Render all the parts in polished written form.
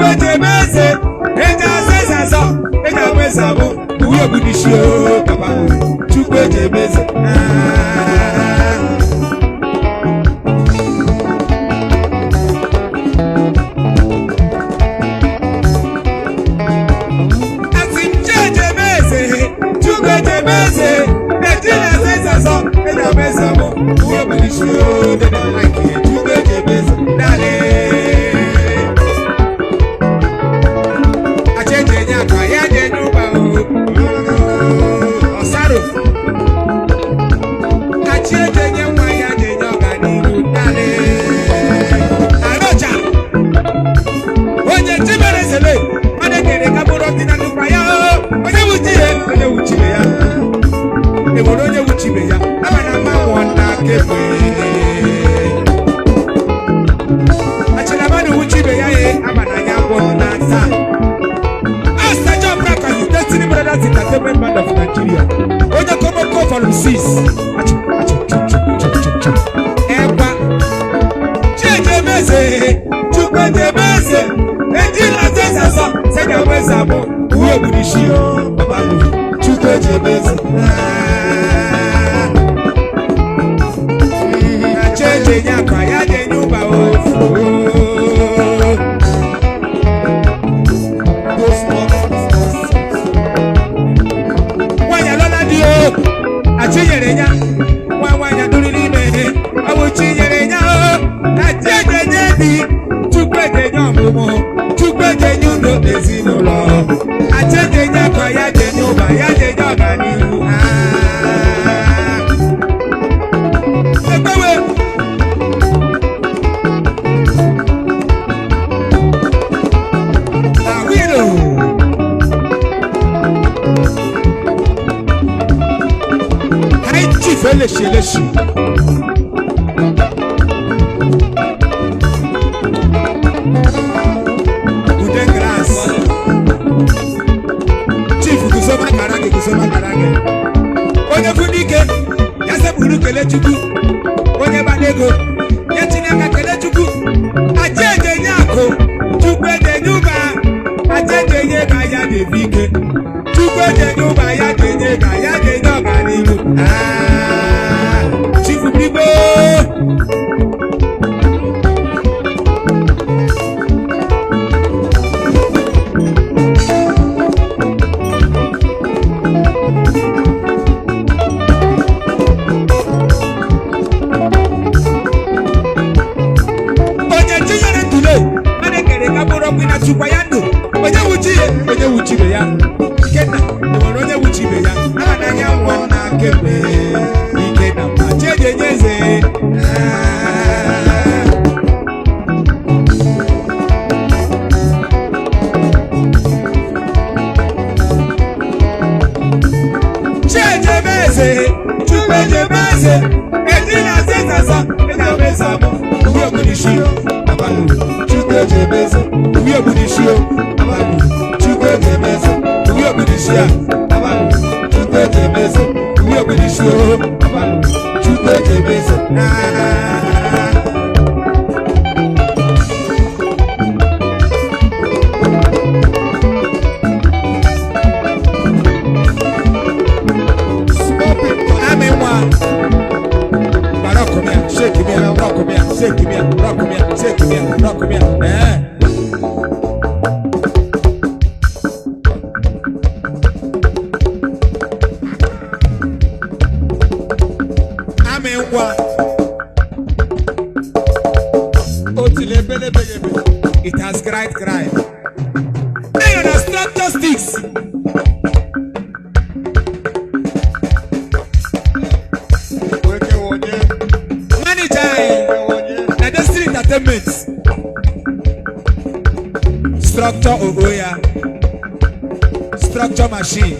Chukwejemeze, Ejazezazo, Ejamezabo, Uyobudishio, Papa, Chukwejemeze. Asimjejemeze, Chukwejemeze, Ejazezazo, Ejamezabo, Uyobudishio, Chukwejemeze, Dale. Entertainment band of Nigeria. Oja come call for sis. Eba. Chejemeze, Chukwejemeze, Ejilazezazo, Sejamezabo, Uyobudishio, Papa, Chukwejemeze. Cheje nyakwa yaje nyumba ofu. Achinyerenya wawanya dulilime awuchinyerenya ajejejebi Chukwejemamo Chukwejemando ezinolo achejenya kwa yaje nyumba yaje nyogani ebewe awilo Feleshi Uden grass Chief kusoma karage Onye funike Yase bulu kele chuku Onye banego Yetineka kele chuku Ajeje nyako Chukwejemba Ajeje kaya devike Chukwejemba ya jeje kaya jeje organimu Chifu Bibo Onye chinyere tule Manekere kaburo kwina chukwa yandu Onye wuchibe ya Kena, onye wuchibe ya Ananya wana kebe Ikena machejenyeze Chejemeze, Chukwejemeze Ejilazezazo, Ejamezabo Uyobudishio, Abalu Chukwejemeze Uyobudishio, Abalu Chukwejemeze Uyobudishia, Abalu Chukwejemeze Uyobudishio, Abalu Chukwejemeze Shake me, rock me, shake me, rock me, shake me, rock me. It has cried. Hey, on the structure sticks. Structure Ogoya, structure machine.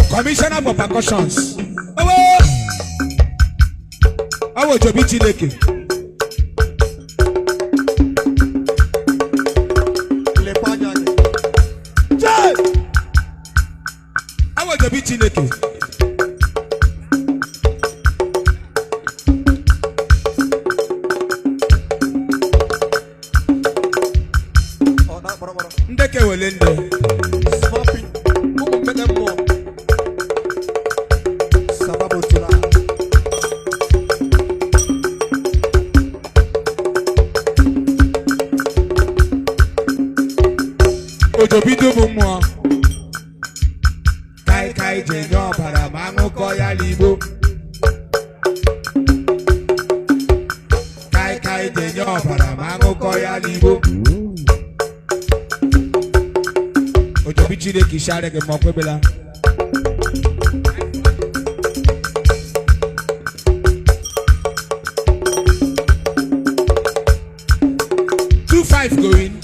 Commissioner for percussions. Awo Jobi Chineke. Awo Jobi Chineke. ndeke welende Smoking. Umu mbele mbo. Sababu tula. ojo bido bụ mmụọ kai kai je nye ọbara ma aṅụkọ ya ligbo kai kai je nye ọbara ma aṅụkọ ya ligbo ojo bi Chineke ishare gị ma ọ kwebela 2-5 going.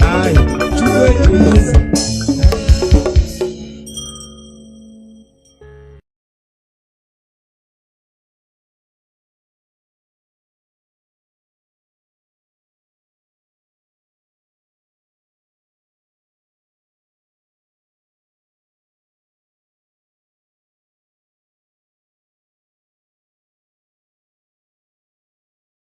Aye.